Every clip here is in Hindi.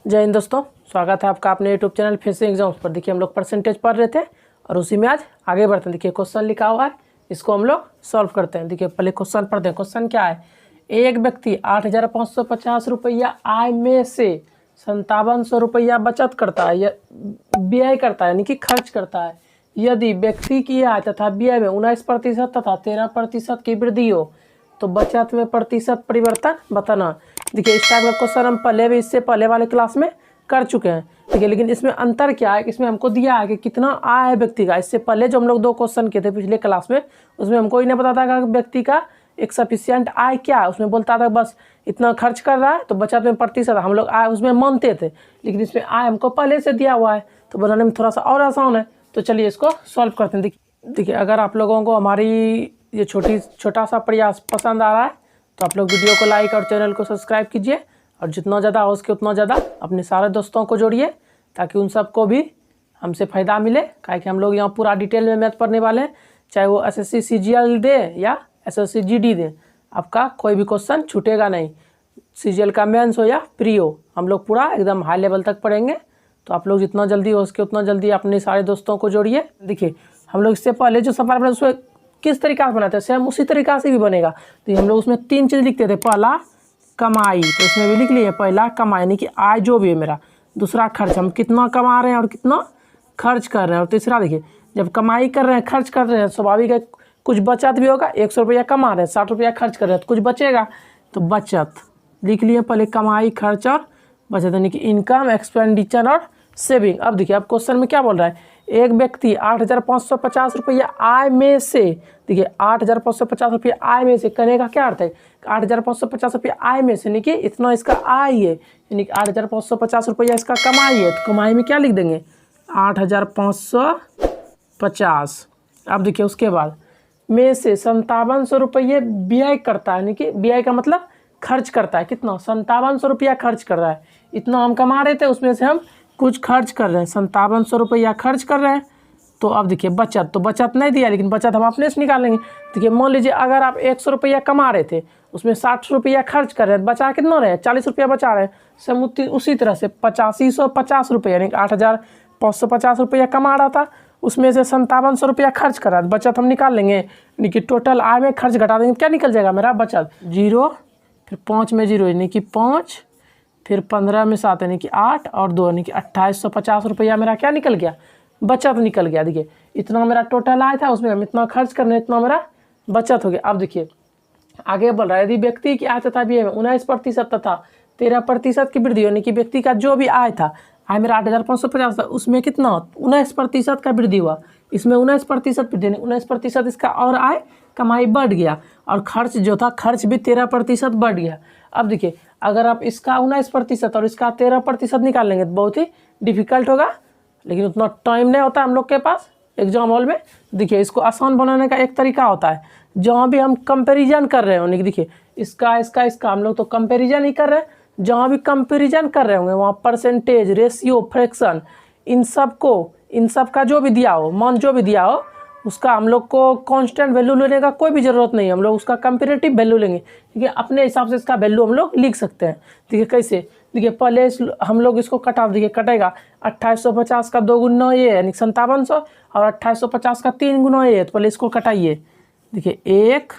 जय हिंद दोस्तों, स्वागत है आपका अपने यूट्यूब चैनल फेसिंग एग्जाम्स पर। देखिए हम लोग परसेंटेज पढ़ रहे थे और उसी में आज आगे बढ़ते हैं। देखिए क्वेश्चन लिखा हुआ है, इसको हम लोग सॉल्व करते हैं। देखिए पहले क्वेश्चन पढ़ते हैं। क्वेश्चन क्या है, एक व्यक्ति 8,550 रुपया आय में से 5700 रुपया बचत करता है या व्यय करता है, यानी कि खर्च करता है। यदि व्यक्ति की आय तथा व्यय में 19% तथा 13% की वृद्धि हो तो बचत में प्रतिशत परिवर्तन बताना। देखिए इस टाइप का क्वेश्चन हम पहले भी इससे पहले वाले क्लास में कर चुके हैं। ठीक है, लेकिन इसमें अंतर क्या है, इसमें हमको दिया है कि कितना आय है व्यक्ति का। इससे पहले जो हम लोग 2 क्वेश्चन किए थे पिछले क्लास में, उसमें हमको ही नहीं पता था कि व्यक्ति का एक सफिशियंट आय क्या है। उसमें बोलता था बस इतना खर्च कर रहा है तो बचत में प्रतिशत हम लोग आय उसमें मानते थे, लेकिन इसमें आय हमको पहले से दिया हुआ है तो बनाने में थोड़ा सा और आसान है। तो चलिए इसको सॉल्व करते हैं। देखिए अगर आप लोगों को हमारी ये छोटा सा प्रयास पसंद आ रहा है तो आप लोग वीडियो को लाइक और चैनल को सब्सक्राइब कीजिए, और जितना ज़्यादा हो सके उतना ज़्यादा अपने सारे दोस्तों को जोड़िए ताकि उन सबको भी हमसे फ़ायदा मिले। काहे कि हम लोग यहाँ पूरा डिटेल में मैथ पढ़ने वाले हैं, चाहे वो SSC CGL दे या SSC GD दे, आपका कोई भी क्वेश्चन छूटेगा नहीं। CGL का मेंस हो या प्री हो, हम लोग पूरा एकदम हाई लेवल तक पढ़ेंगे। तो आप लोग जितना जल्दी हो सके उतना जल्दी अपने सारे दोस्तों को जोड़िए। देखिए हम लोग इससे पहले जो सफ़र बनाते उसमें किस तरीका से बनाते हैं, सेम उसी तरीका से भी बनेगा। तो हम लोग उसमें 3 चीज़ लिखते थे। पहला कमाई, तो इसमें भी लिख लिए पहला कमाई यानी कि आय जो भी है मेरा। दूसरा खर्च, हम कितना कमा रहे हैं और कितना खर्च कर रहे हैं। और तीसरा देखिए जब कमाई कर रहे हैं खर्च कर रहे हैं स्वाभाविक है कुछ बचत भी होगा। 100 रुपया कमा रहे हैं, 60 रुपया खर्च कर रहे हैं तो कुछ बचेगा, तो बचत लिख लिए पहले। कमाई, खर्च और बचत यानी कि इनकम, एक्सपेंडिचर और सेविंग। अब देखिए अब क्वेश्चन में क्या बोल रहा है, एक व्यक्ति 8,550 रुपया आय में से, देखिए 8,550 रुपया आय में से करने का क्या अर्थ है, 8,550 रुपया आय में से यानी कि इतना इसका आय है, यानी कि 8,550 रुपया इसका कमाई है। तो कमाई में क्या लिख देंगे 8,550। अब देखिए उसके बाद में से 5700 रुपये व्यय करता है, यानी कि व्यय का मतलब खर्च करता है। कितना 5700 रुपया खर्च कर रहा है। इतना हम कमा रहे थे उसमें से हम कुछ खर्च कर रहे हैं, 5700 रुपया खर्च कर रहे हैं। तो अब देखिए बचत, तो बचत नहीं दिया लेकिन बचत हम अपने से निकालेंगे। देखिए मान लीजिए अगर आप 100 रुपया कमा रहे थे उसमें 60 रुपया खर्च कर रहे हैं, बचा कितना रहे 40 रुपया बचा रहे हैं। सब उसी तरह से 8550 रुपया यानी 8,550 रुपया कमा रहा था, उसमें से 5700 रुपया खर्च कर रहा है। बचत हम निकाल लेंगे, यानी कि टोटल आय में खर्च घटा देंगे, क्या निकल जाएगा मेरा बचत 0, फिर 5 में 0 यानी कि 5, फिर 15 में 7 यानी कि 8 और 2 यानी कि 2850 रुपया मेरा क्या निकल गया, बचत निकल गया। देखिए इतना मेरा टोटल आया था, उसमें हम इतना खर्च करने इतना मेरा बचत हो गया। अब देखिए आगे बोल रहा है, यदि व्यक्ति की आय तथा व्यय में 19% तथा 13% की वृद्धि यानी कि व्यक्ति का जो भी आय था, आय मेरा 8,550 था, उसमें कितना 19% का वृद्धि हुआ। इसमें 19% वृद्धि, 19% इसका और आय कमाई बढ़ गया, और खर्च जो था खर्च भी 13% बढ़ गया। अब देखिए अगर आप इसका 19% और इसका 13% निकाल लेंगे तो बहुत ही डिफिकल्ट होगा, लेकिन उतना टाइम नहीं होता हम लोग के पास एग्जाम हॉल में। देखिए इसको आसान बनाने का एक तरीका होता है, जहाँ भी हम कंपैरिजन कर रहे होंगे, देखिए इसका हम लोग तो कंपैरिजन ही कर रहे हैं। जहाँ भी कंपैरिजन कर रहे होंगे वहाँ परसेंटेज, रेशियो, फ्रैक्शन, इन सब का जो भी दिया हो, मान जो भी दिया हो, उसका हम लोग को कांस्टेंट वैल्यू लेने का कोई भी ज़रूरत नहीं है। हम लोग उसका कंपैरेटिव वैल्यू लेंगे, ठीक है, अपने हिसाब से इसका वैल्यू हम लोग लिख सकते हैं। देखिए कैसे, देखिए पहले हम लोग इसको कटा, देखिए कटेगा 2850 का 2 गुना ये यानी 5700, और 2850 का 3 गुना ये, तो पहले इसको कटाइए। देखिए 1,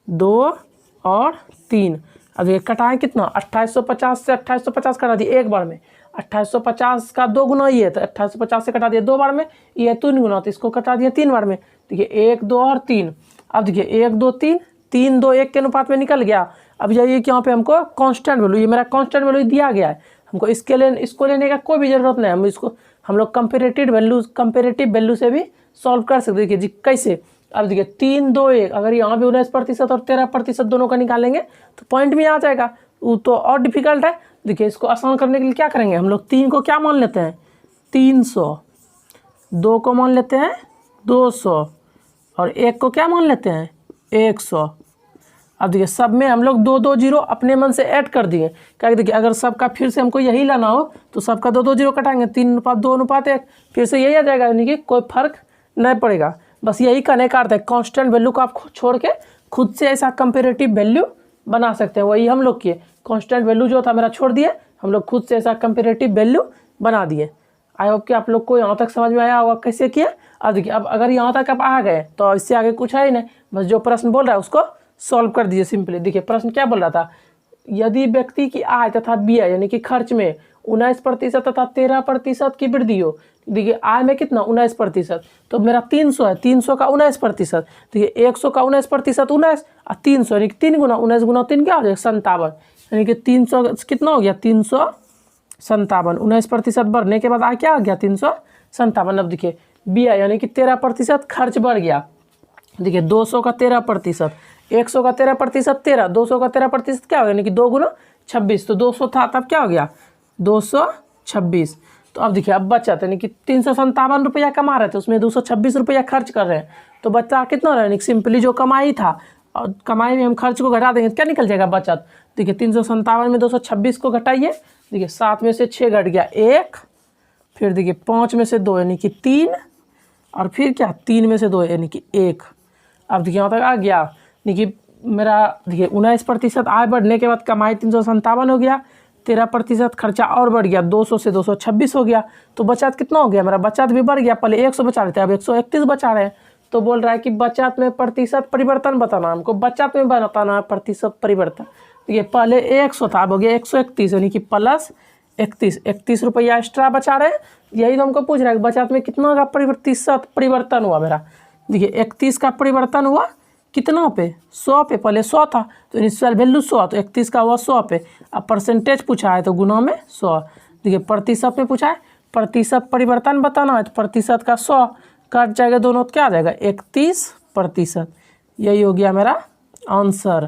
2 और 3। अब ये कटाएं कितना 2850 से 2850 कटा दिए एक बार में, 2850 का 2 गुना ये, तो 2850 से कटा दिया 2 बार में, ये 3 गुना तो इसको कटा दिया 3 बार में। देखिए 1, 2 और 3। अब देखिए 1, 2, 3, 3, 2, 1 के अनुपात में निकल गया। अब जाइए कि यहाँ पे हमको कांस्टेंट वैल्यू, ये मेरा कांस्टेंट वैल्यू दिया गया है, हमको इसको लेने का कोई भी ज़रूरत नहीं है। हम लोग कंपेरेटिव वैल्यू से भी सॉल्व कर सकते हैं। देखिए जी कैसे, अब देखिए 3, 2, 1, अगर यहाँ भी 19% और 13% दोनों का निकालेंगे तो पॉइंट में आ जाएगा। वो तो और डिफिकल्ट है। देखिए इसको आसान करने के लिए क्या करेंगे, हम लोग 3 को क्या मान लेते हैं 300, 2 को मान लेते हैं 200 और 1 को क्या मान लेते हैं 100। अब देखिए सब में हम लोग 2, 2 जीरो अपने मन से ऐड कर दिए। क्या देखिए अगर सबका फिर से हमको यही लाना हो तो सबका 2, 2 जीरो कटाएंगे, 3:2:1, फिर से यही आ जाएगा, यानी कि कोई फर्क नहीं पड़ेगा। बस यही करने का अर्थ है, कांस्टेंट वैल्यू को आप छोड़ के खुद से ऐसा कंपेरेटिव वैल्यू बना सकते हैं। वही हम लोग किए, कांस्टेंट वैल्यू जो था मेरा छोड़ दिए, हम लोग खुद से ऐसा कंपेरेटिव वैल्यू बना दिए। आई होप कि आप लोग को यहाँ तक समझ में आया होगा कैसे किया। अब देखिए, अब अगर यहाँ तक आप आ गए तो इससे आगे कुछ है ही नहीं, बस जो प्रश्न बोल रहा है उसको सॉल्व कर दीजिए सिंपली। देखिए प्रश्न क्या बोल रहा था, यदि व्यक्ति की आय तथा व्यय यानी कि खर्च में 19% तथा 13% की वृद्धि हो। देखिए आय में कितना 19%, तो मेरा 300 है, 300 का 19%, देखिए 100 का 19% 19 और 300 यानी कि 3 गुना 19 गुना 3 क्या हो जाएगा 57, यानी कि 300 कितना हो गया 357। 19% बढ़ने के बाद आय क्या आ गया 357। अब देखिए व्यय यानी कि 13% खर्च बढ़ गया। देखिए 200 का 13%, 100 का 13% 13, 200 का 13% क्या हो गया यानी कि 2 गुना 26, तो 200 था तब क्या हो गया 226। तो अब देखिए अब बचत यानी कि 357 रुपया कमा रहे थे, उसमें 226 रुपया खर्च कर रहे हैं, तो बच्चा कितना रहा यानी कि सिंपली जो कमाई था और कमाई में हम खर्च को घटा देंगे तो क्या निकल जाएगा बचत। देखिए 357 में 226 को घटाइए, देखिए 7 में से 6 घट गया 1, फिर देखिए 5 में से 2 यानी कि 3, और फिर क्या 3 में से 2 यानी कि 1। अब देखिए यहाँ तक आ गया यानी कि मेरा देखिए 19% आय बढ़ने के बाद कमाई 357 हो गया, 13% खर्चा और बढ़ गया 200 से 226 हो गया, तो बचत कितना हो गया मेरा, बचत भी बढ़ गया। पहले 100 बचा रहे थे अब 131 बचा रहे हैं। तो बोल रहा है कि बचत में प्रतिशत परिवर्तन बताना, हमको बचत में बताना है प्रतिशत परिवर्तन। देखिए पहले 100 था अब हो गया 131 यानी कि प्लस 31 रुपया एक्स्ट्रा बचा रहे हैं। यही तो हमको पूछ रहा है कि बचत में कितना का प्रतिशत परिवर्तन हुआ मेरा। देखिए 31 का परिवर्तन हुआ कितना पे 100 पे, पहले 100 था तो इनिशियल वैल्यू 100, तो 31 का हुआ 100 पे। अब परसेंटेज पूछा है तो गुना में 100। देखिए प्रतिशत में पूछा है प्रतिशत परिवर्तन बताना है, तो प्रतिशत का 100 कट जाएगा दोनों, तो क्या आ जाएगा 31%। यही हो गया मेरा आंसर।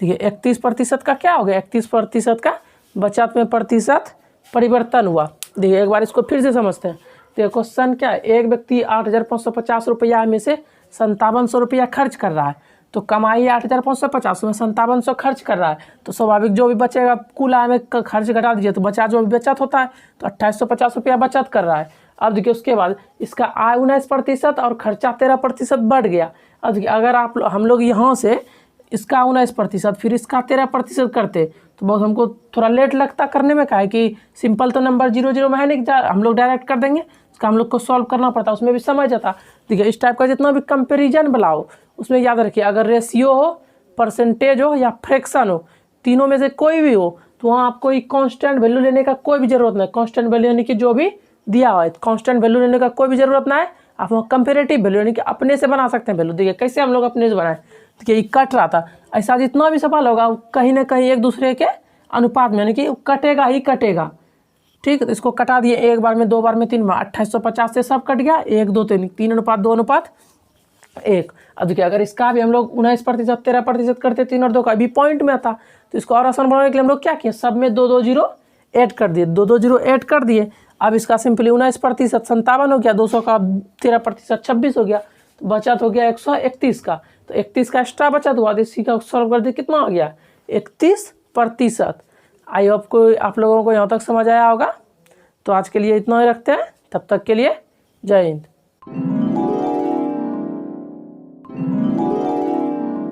देखिए 31% का क्या हो गया 31% का बचत में प्रतिशत परिवर्तन हुआ। देखिए एक बार इसको फिर से समझते हैं। देखिए क्वेश्चन क्या है, एक व्यक्ति 8,550 रुपया में से 5700 रुपया खर्च कर रहा है, तो कमाई 8,550 में 5700 खर्च कर रहा है, तो स्वाभाविक जो भी बचेगा कुल आय में खर्च घटा दीजिए तो बचा जो भी बचत होता है तो 2850 रुपया बचत कर रहा है। अब देखिए उसके बाद इसका आय 19% और खर्चा 13% बढ़ गया। अब देखिए अगर हम लोग यहाँ से इसका 19% फिर इसका 13% करते तो बहुत हमको थोड़ा लेट लगता करने में, का है कि सिंपल तो नंबर 0 0 में है नहीं, हम लोग डायरेक्ट कर देंगे, उसका हम लोग को सॉल्व करना पड़ता, उसमें भी समय जाता। देखिए इस टाइप का जितना भी कंपेरिजन बनाओ उसमें याद रखिए अगर रेशियो हो, परसेंटेज हो या फ्रैक्शन हो, तीनों में से कोई भी हो तो वहाँ आपको कांस्टेंट वैल्यू लेने का कोई भी ज़रूरत नहीं। कांस्टेंट वैल्यू यानी कि जो भी दिया हुआ है कांस्टेंट वैल्यू लेने का कोई भी ज़रूरत ना है, आप वहाँ कंपेरेटिव वैल्यू यानी कि अपने से बना सकते हैं वैल्यू। देखिए कैसे हम लोग अपने से बनाए, देखिए ये कट रहा था, ऐसा जितना भी सवाल होगा कहीं ना कहीं एक दूसरे के अनुपात में यानी कि कटेगा ही कटेगा। ठीक, तो इसको कटा दिए एक बार में, 2 बार में, 3 बार, 2850 से सब कट गया, 1 2 3 अनुपात 2 अनुपात 1। अब देखिए अगर इसका भी हम लोग 19% 13% करते 3 और 2 का भी पॉइंट में आता, तो इसको और आसान बनाने के लिए हम लोग क्या किए, सब में 2 2 0 ऐड कर दिए, 2 2 0 ऐड कर दिए। अब इसका सिंपली 19% 57 हो गया, 200 का 13% 26 हो गया, तो बचत हो गया 131 का, तो 31 का एक्स्ट्रा बचत हुआ, तो इसी का सॉल्व कर दिए कितना हो गया 31%। आई होप को आप लोगों को यहाँ तक समझ आया होगा। तो आज के लिए इतना ही रखते हैं, तब तक के लिए जय हिंद।